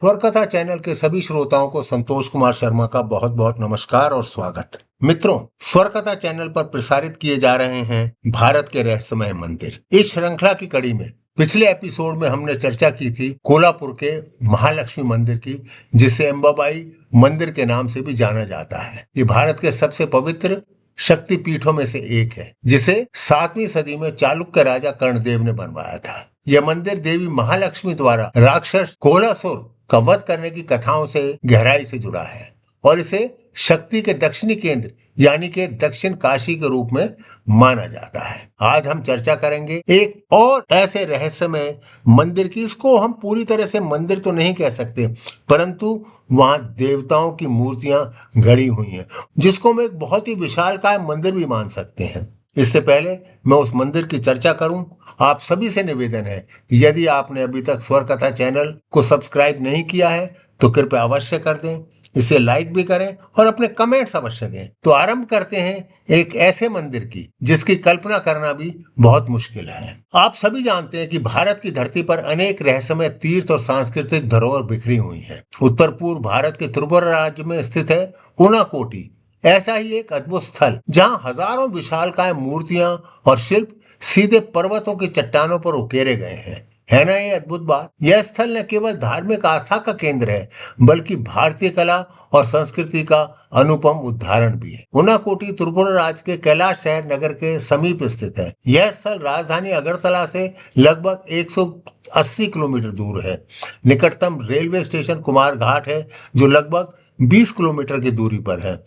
स्वर कथा चैनल के सभी श्रोताओं को संतोष कुमार शर्मा का बहुत बहुत नमस्कार और स्वागत। मित्रों, स्वर कथा चैनल पर प्रसारित किए जा रहे हैं भारत के रहस्यमय मंदिर। इस श्रृंखला की कड़ी में पिछले एपिसोड में हमने चर्चा की थी कोल्हापुर के महालक्ष्मी मंदिर की, जिसे अंबाबाई मंदिर के नाम से भी जाना जाता है। ये भारत के सबसे पवित्र शक्ति पीठों में से एक है, जिसे 7वीं सदी में चालुक्य राजा कर्णदेव ने बनवाया था। यह मंदिर देवी महालक्ष्मी द्वारा राक्षस कोलासुर का वध करने की कथाओं से गहराई से जुड़ा है और इसे शक्ति के दक्षिणी केंद्र यानी कि दक्षिण काशी के रूप में माना जाता है। आज हम चर्चा करेंगे एक और ऐसे रहस्यमय मंदिर की। इसको हम पूरी तरह से मंदिर तो नहीं कह सकते, परंतु वहां देवताओं की मूर्तियां गड़ी हुई हैं, जिसको हम एक बहुत ही विशालकाय मंदिर भी मान सकते हैं। इससे पहले मैं उस मंदिर की चर्चा करूं, आप सभी से निवेदन है कि यदि आपने अभी तक स्वर कथा चैनल को सब्सक्राइब नहीं किया है तो कृपया अवश्य कर दें, इसे लाइक भी करें और अपने कमेंट्स अवश्य दें। तो आरंभ करते हैं एक ऐसे मंदिर की जिसकी कल्पना करना भी बहुत मुश्किल है। आप सभी जानते हैं कि भारत की धरती पर अनेक रहस्यमय तीर्थ और सांस्कृतिक धरोहर बिखरी हुई हैं। उत्तर पूर्व भारत के त्रिपुरा राज्य में स्थित है उनाकोटी ऐसा ही एक अद्भुत स्थल, जहां हजारों विशालकाय मूर्तियां और शिल्प सीधे पर्वतों की चट्टानों पर उकेरे गए हैं। है ना ये अद्भुत बात। यह स्थल न केवल धार्मिक आस्था का केंद्र है, बल्कि भारतीय कला और संस्कृति का अनुपम उदाहरण भी है। उनाकोटी त्रिपुरा राज्य के कैलाश शहर नगर के समीप स्थित है। यह स्थल राजधानी अगरतला से लगभग 180 किलोमीटर दूर है। निकटतम रेलवे स्टेशन कुमार घाट है, जो लगभग 20 किलोमीटर की दूरी पर है।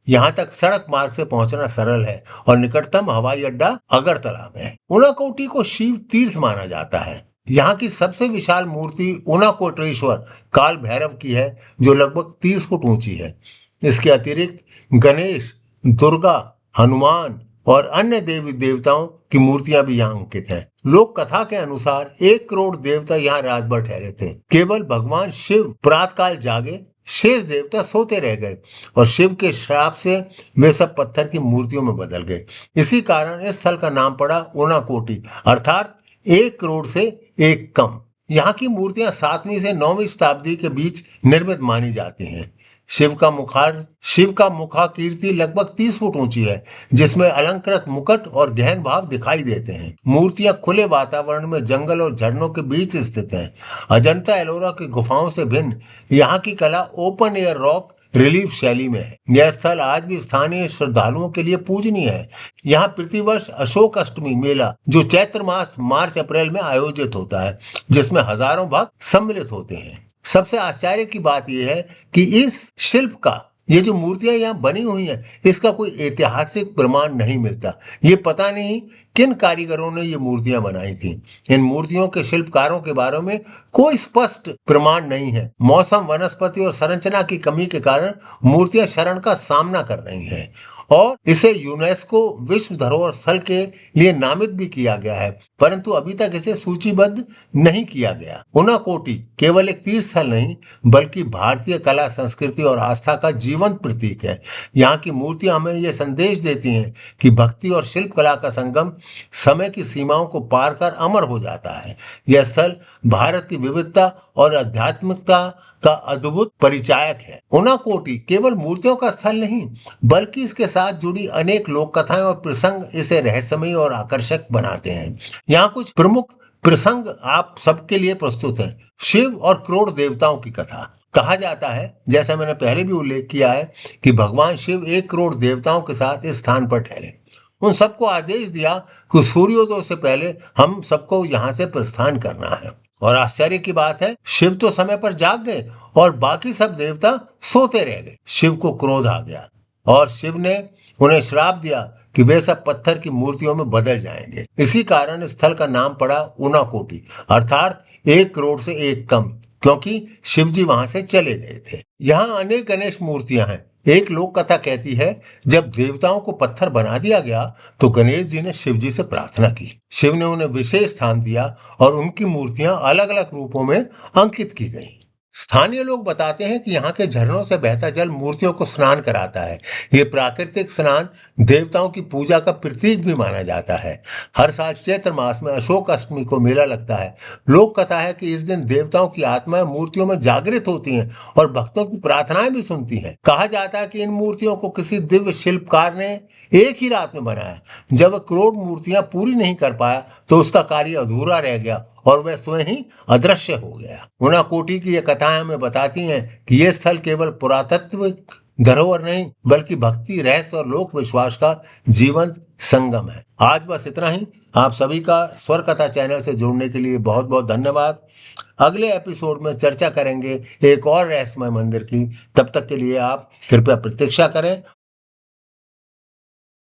यहाँ तक सड़क मार्ग से पहुंचना सरल है और निकटतम हवाई अड्डा अगरतला में है। उनाकोटी को शिव तीर्थ माना जाता है। यहाँ की सबसे विशाल मूर्ति उनाकोटेश्वर काल भैरव की है, जो लगभग 30 फुट ऊंची है। इसके अतिरिक्त गणेश, दुर्गा, हनुमान और अन्य देवी देवताओं की मूर्तियां भी यहाँ अंकित हैं। लोक कथा के अनुसार 1 करोड़ देवता यहाँ रातभर ठहरे थे। केवल भगवान शिव प्रातःकाल जागे, शेष देवता सोते रह गए और शिव के श्राप से वे सब पत्थर की मूर्तियों में बदल गए। इसी कारण इस स्थल का नाम पड़ा उनाकोटी, अर्थात 1 करोड़ से एक कम। यहाँ की मूर्तियां 7वीं से 9वीं शताब्दी के बीच निर्मित मानी जाती हैं। शिव का मुखाकृति लगभग 30 फुट ऊंची है, जिसमें अलंकृत मुकुट और गहन भाव दिखाई देते हैं। मूर्तियां खुले वातावरण में जंगल और झरनों के बीच स्थित हैं। अजंता एलोरा की गुफाओं से भिन्न यहाँ की कला ओपन एयर रॉक रिलीफ शैली में है। यह स्थल आज भी स्थानीय श्रद्धालुओं के लिए पूजनीय है। यहाँ प्रतिवर्ष अशोक अष्टमी मेला, जो चैत्र मास मार्च अप्रैल में आयोजित होता है, जिसमें हजारों भक्त सम्मिलित होते हैं। सबसे आश्चर्य की बात यह है कि इस शिल्प का, ये जो मूर्तियां यहाँ बनी हुई हैं, इसका कोई ऐतिहासिक प्रमाण नहीं मिलता। ये पता नहीं किन कारीगरों ने ये मूर्तियां बनाई थी। इन मूर्तियों के शिल्पकारों के बारे में कोई स्पष्ट प्रमाण नहीं है। मौसम, वनस्पति और संरचना की कमी के कारण मूर्तियां क्षरण का सामना कर रही हैं और इसे यूनेस्को विश्व धरोहर स्थल के लिए नामित भी किया गया है, परंतु अभी तक इसे सूचीबद्ध नहीं किया गया। उनाकोटी केवल एक तीर्थ स्थल नहीं, बल्कि भारतीय कला, संस्कृति और आस्था का जीवंत प्रतीक है। यहाँ की मूर्तियां हमें यह संदेश देती हैं कि भक्ति और शिल्प कला का संगम समय की सीमाओं को पार कर अमर हो जाता है। यह स्थल भारत की विविधता और आध्यात्मिकता का अद्भुत परिचायक है। उनाकोटी केवल मूर्तियों का स्थल नहीं, बल्कि इसके साथ जुड़ी अनेक लोक कथाएं और प्रसंग इसे रहस्यमय और आकर्षक बनाते हैं। यहाँ कुछ प्रमुख प्रसंग आप सबके लिए प्रस्तुत हैं। शिव और करोड़ देवताओं की कथा। कहा जाता है, जैसा मैंने पहले भी उल्लेख किया है, कि भगवान शिव 1 करोड़ देवताओं के साथ इस स्थान पर ठहरे। उन सबको आदेश दिया कि सूर्योदय से पहले हम सबको यहाँ से प्रस्थान करना है। और आश्चर्य की बात है, शिव तो समय पर जाग गए और बाकी सब देवता सोते रह गए। शिव को क्रोध आ गया और शिव ने उन्हें श्राप दिया कि वे सब पत्थर की मूर्तियों में बदल जाएंगे। इसी कारण स्थल का नाम पड़ा उनाकोटी, अर्थात 1 करोड़ से एक कम, क्योंकि शिव जी वहां से चले गए थे। यहाँ अनेक गणेश मूर्तियां हैं। एक लोक कथा कहती है, जब देवताओं को पत्थर बना दिया गया तो गणेश जी ने शिव जी से प्रार्थना की। शिव ने उन्हें विशेष स्थान दिया और उनकी मूर्तियां अलग अलग रूपों में अंकित की गईं। स्थानीय लोग बताते हैं कि यहाँ के झरनों से बहता जल मूर्तियों को स्नान कराता है। ये प्राकृतिक स्नान देवताओं की पूजा का प्रतीक भी माना जाता है। हर साल चैत्र मास में अशोक अष्टमी को मेला लगता है। लोक कथा है कि इस दिन देवताओं की आत्माएं मूर्तियों में जागृत होती हैं और भक्तों की प्रार्थनाएं भी सुनती हैं। कहा जाता है कि इन मूर्तियों को किसी दिव्य शिल्पकार ने एक ही रात में बनाया। जब वह करोड़ मूर्तियां पूरी नहीं कर पाया तो उसका कार्य अधूरा रह गया और वह स्वयं ही अदृश्य हो गया। उनाकोटी की ये कथाएं हमें बताती हैं कि यह स्थल केवल पुरातत्व धरोहर नहीं बल्कि भक्ति, रहस्य और लोक विश्वास का जीवंत संगम है। आज बस इतना ही। आप सभी का स्वर कथा चैनल से जुड़ने के लिए बहुत बहुत धन्यवाद। अगले एपिसोड में चर्चा करेंगे एक और रहस्यमय मंदिर की। तब तक के लिए आप कृपया प्रतीक्षा करें